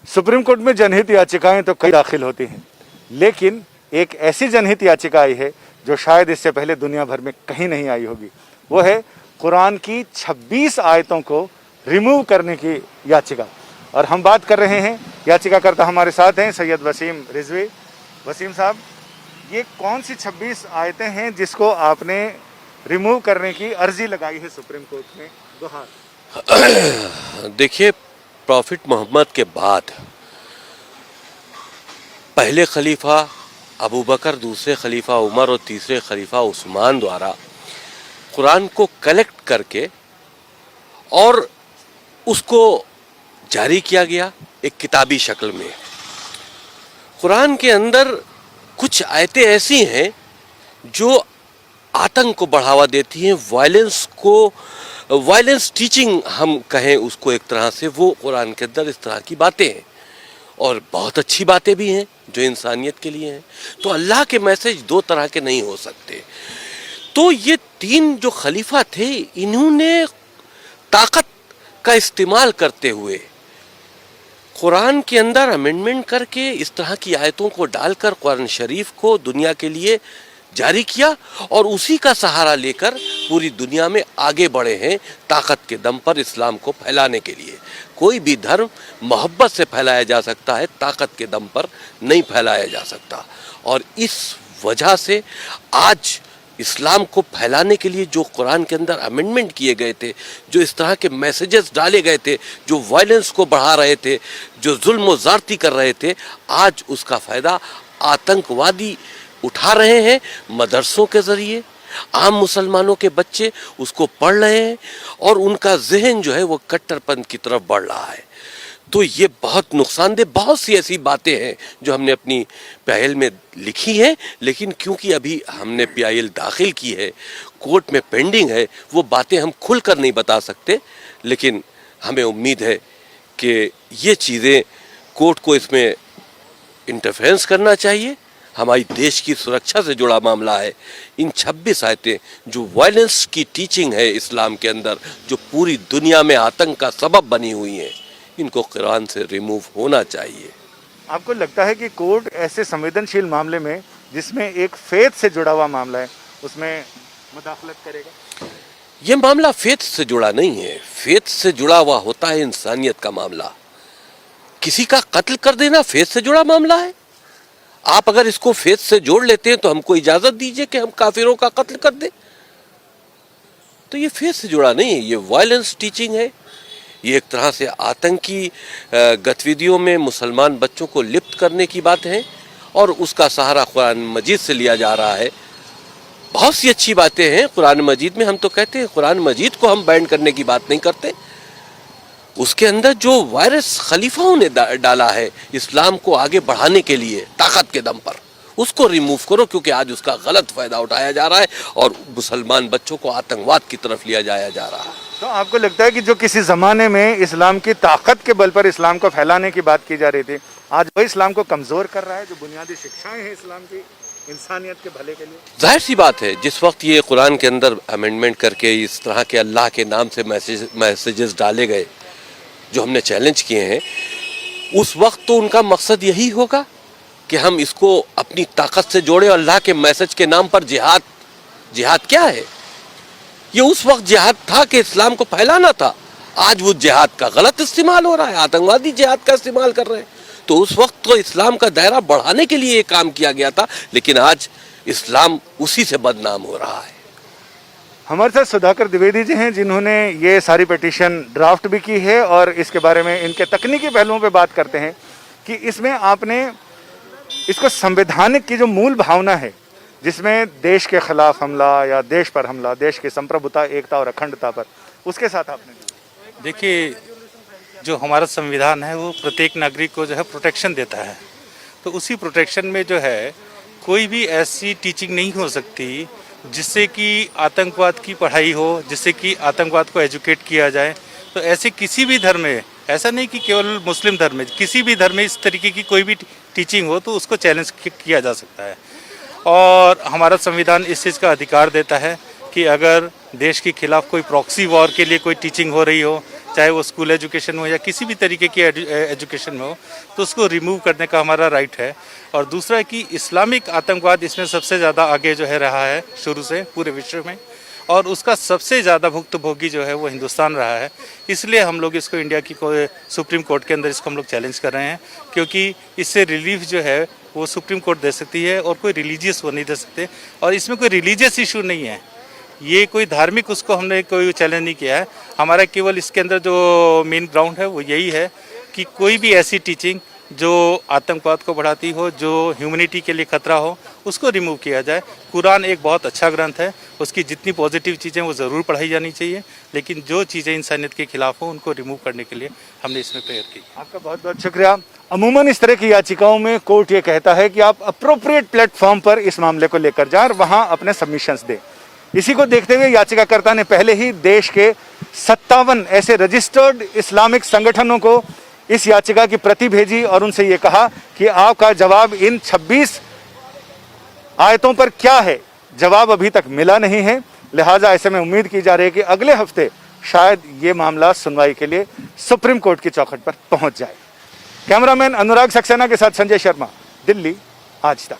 Supreme court में जनहित याचिकाएं तो कई दाखिल होती हैं, लेकिन एक ऐसी जनहित याचिका आई है जो शायद इससे पहले दुनिया भर में कहीं नहीं आई होगी। वो है कुरान की 26 आयतों को रिमूव करने की याचिका। और हम बात कर रहे हैं, याचिकाकर्ता हमारे साथ हैं सैयद वसीम रिजवी। वसीम साहब, ये कौन सी 26 आयतें हैं जिसको आपने रिमूव करने की अर्जी लगाई है सुप्रीम कोर्ट में? दोहार देखिए, प्रॉफिट मोहम्मद के बाद पहले खलीफा अबू बकर, दूसरे खलीफा उमर और तीसरे खलीफा उस्मान द्वारा कुरान को कलेक्ट करके और उसको जारी किया गया एक किताबी शक्ल में। कुरान के अंदर कुछ आयतें ऐसी हैं जो आतंक को बढ़ावा देती हैं, वायलेंस टीचिंग हम कहें उसको एक तरह से, वो कुरान के अंदर इस तरह की बातें हैं और बहुत अच्छी बातें भी हैं जो इंसानियत के लिए हैं। तो अल्लाह के मैसेज दो तरह के नहीं हो सकते। तो ये तीन जो खलीफा थे, इन्होंने ताकत का इस्तेमाल करते हुए कुरान के अंदर अमेंडमेंट करके इस तरह की आयतों को डालकर कुरान शरीफ को दुनिया के लिए जारी किया और उसी का सहारा लेकर पूरी दुनिया में आगे बढ़े हैं ताकत के दम पर इस्लाम को फैलाने के लिए। कोई भी धर्म मोहब्बत से फैलाया जा सकता है, ताकत के दम पर नहीं फैलाया जा सकता। और इस वजह से आज इस्लाम को फैलाने के लिए जो कुरान के अंदर अमेंडमेंट किए गए थे, जो इस तरह के मैसेजेस डाले गए थे, जो वायलेंस को बढ़ा रहे थे, जो जुल्म और ज़्यादती कर रहे थे, आज उसका फ़ायदा आतंकवादी उठा रहे हैं। मदरसों के ज़रिए आम मुसलमानों के बच्चे उसको पढ़ रहे हैं और उनका जहन जो है वो कट्टरपंथ की तरफ बढ़ रहा है। तो ये बहुत नुकसानदेह, बहुत सी ऐसी बातें हैं जो हमने अपनी पीआईएल में लिखी हैं, लेकिन क्योंकि अभी हमने पीआईएल दाखिल की है, कोर्ट में पेंडिंग है, वो बातें हम खुलकर नहीं बता सकते। लेकिन हमें उम्मीद है कि ये चीज़ें कोर्ट को इसमें इंटरफेरेंस करना चाहिए। हमारी देश की सुरक्षा से जुड़ा मामला है। इन 26 आयतें जो वायलेंस की टीचिंग है इस्लाम के अंदर, जो पूरी दुनिया में आतंक का सबब बनी हुई हैं, इनको कुरान से रिमूव होना चाहिए। आपको लगता है कि कोर्ट ऐसे संवेदनशील मामले में, जिसमें एक फेथ से जुड़ा हुआ मामला है, उसमें मुदाखलत करेगा? ये मामला फेथ से जुड़ा नहीं है। फेथ से जुड़ा हुआ होता है इंसानियत का मामला। किसी का कत्ल कर देना फेथ से जुड़ा मामला है। आप अगर इसको फेथ से जोड़ लेते हैं तो हमको इजाजत दीजिए कि हम काफिरों का कत्ल कर दें। तो ये फेथ से जुड़ा नहीं है, ये वायलेंस टीचिंग है। ये एक तरह से आतंकी गतिविधियों में मुसलमान बच्चों को लिप्त करने की बात है और उसका सहारा कुरान मजीद से लिया जा रहा है। बहुत सी अच्छी बातें हैं कुरान मजीद में। हम तो कहते हैं कुरान मजीद को हम बैन करने की बात नहीं करते। उसके अंदर जो वायरस खलीफाओं ने डाला है इस्लाम को आगे बढ़ाने के लिए ताकत के दम पर, उसको रिमूव करो, क्योंकि आज उसका गलत फायदा उठाया जा रहा है और मुसलमान बच्चों को आतंकवाद की तरफ लिया जाया जा रहा है। तो आपको लगता है कि जो किसी ज़माने में इस्लाम की ताकत के बल पर इस्लाम को फैलाने की बात की जा रही थी, आज वही इस्लाम को कमज़ोर कर रहा है? जो बुनियादी शिक्षाएं हैं इस्लाम की इंसानियत के भले के लिए, जाहिर सी बात है जिस वक्त ये कुरान के अंदर अमेंडमेंट करके इस तरह के अल्लाह के नाम से मैसेजेस डाले गए जो हमने चैलेंज किए हैं, उस वक्त तो उनका मकसद यही होगा कि हम इसको अपनी ताकत से जोड़ें। अल्लाह के मैसेज के नाम पर जिहाद क्या है? ये उस वक्त जिहाद था कि इस्लाम को फैलाना था। आज वो जिहाद का गलत इस्तेमाल हो रहा है, आतंकवादी जिहाद का इस्तेमाल कर रहे हैं। तो उस वक्त तो इस्लाम का दायरा बढ़ाने के लिए ये काम किया गया था, लेकिन आज इस्लाम उसी से बदनाम हो रहा है। हमारे साथ सुधाकर द्विवेदी जी हैं, जिन्होंने ये सारी पिटीशन ड्राफ्ट भी की है और इसके बारे में इनके तकनीकी पहलुओं पे बात करते हैं कि इसमें आपने इसको संवैधानिक की जो मूल भावना है, जिसमें देश के खिलाफ हमला या देश पर हमला, देश की संप्रभुता, एकता और अखंडता पर, उसके साथ आपने देखिए, जो हमारा संविधान है वो प्रत्येक नागरिक को जो है प्रोटेक्शन देता है। तो उसी प्रोटेक्शन में जो है कोई भी ऐसी टीचिंग नहीं हो सकती जिससे कि आतंकवाद की पढ़ाई हो, जिससे कि आतंकवाद को एजुकेट किया जाए। तो ऐसे किसी भी धर्म में, ऐसा नहीं कि केवल मुस्लिम धर्म में, किसी भी धर्म में इस तरीके की कोई भी टीचिंग हो तो उसको चैलेंज किया जा सकता है। और हमारा संविधान इस चीज़ का अधिकार देता है कि अगर देश के खिलाफ कोई प्रॉक्सी वॉर के लिए कोई टीचिंग हो रही हो चाहे वो स्कूल एजुकेशन में हो या किसी भी तरीके की एजुकेशन में हो, तो उसको रिमूव करने का हमारा राइट है। और दूसरा कि इस्लामिक आतंकवाद इसमें सबसे ज़्यादा आगे जो है रहा है शुरू से पूरे विश्व में, और उसका सबसे ज़्यादा भुक्तभोगी जो है वो हिंदुस्तान रहा है। इसलिए हम लोग इसको इंडिया की सुप्रीम कोर्ट के अंदर इसको हम लोग चैलेंज कर रहे हैं, क्योंकि इससे रिलीफ जो है वो सुप्रीम कोर्ट दे सकती है और कोई रिलीजियस वो नहीं दे सकते। और इसमें कोई रिलीजियस इशू नहीं है, ये कोई धार्मिक उसको हमने कोई चैलेंज नहीं किया है। हमारा केवल इसके अंदर जो मेन ग्राउंड है वो यही है कि कोई भी ऐसी टीचिंग जो आतंकवाद को बढ़ाती हो, जो ह्यूमैनिटी के लिए खतरा हो, उसको रिमूव किया जाए। कुरान एक बहुत अच्छा ग्रंथ है, उसकी जितनी पॉजिटिव चीज़ें वो ज़रूर पढ़ाई जानी चाहिए, लेकिन जो चीज़ें इंसानियत के खिलाफ हो उनको रिमूव करने के लिए हमने इसमें प्रेयर की। आपका बहुत बहुत शुक्रिया। अमूमन इस तरह की याचिकाओं में कोर्ट ये कहता है कि आप अप्रोप्रिएट प्लेटफॉर्म पर इस मामले को लेकर जाएं और वहां अपने सबमिशंस दें। इसी को देखते हुए याचिकाकर्ता ने पहले ही देश के 57 ऐसे रजिस्टर्ड इस्लामिक संगठनों को इस याचिका की प्रति भेजी और उनसे ये कहा कि आपका जवाब इन 26 आयतों पर क्या है, जवाब अभी तक मिला नहीं है। लिहाजा ऐसे में उम्मीद की जा रही है कि अगले हफ्ते शायद ये मामला सुनवाई के लिए सुप्रीम कोर्ट की चौखट पर पहुंच जाए। कैमरामैन अनुराग सक्सेना के साथ संजय शर्मा, दिल्ली आज तक।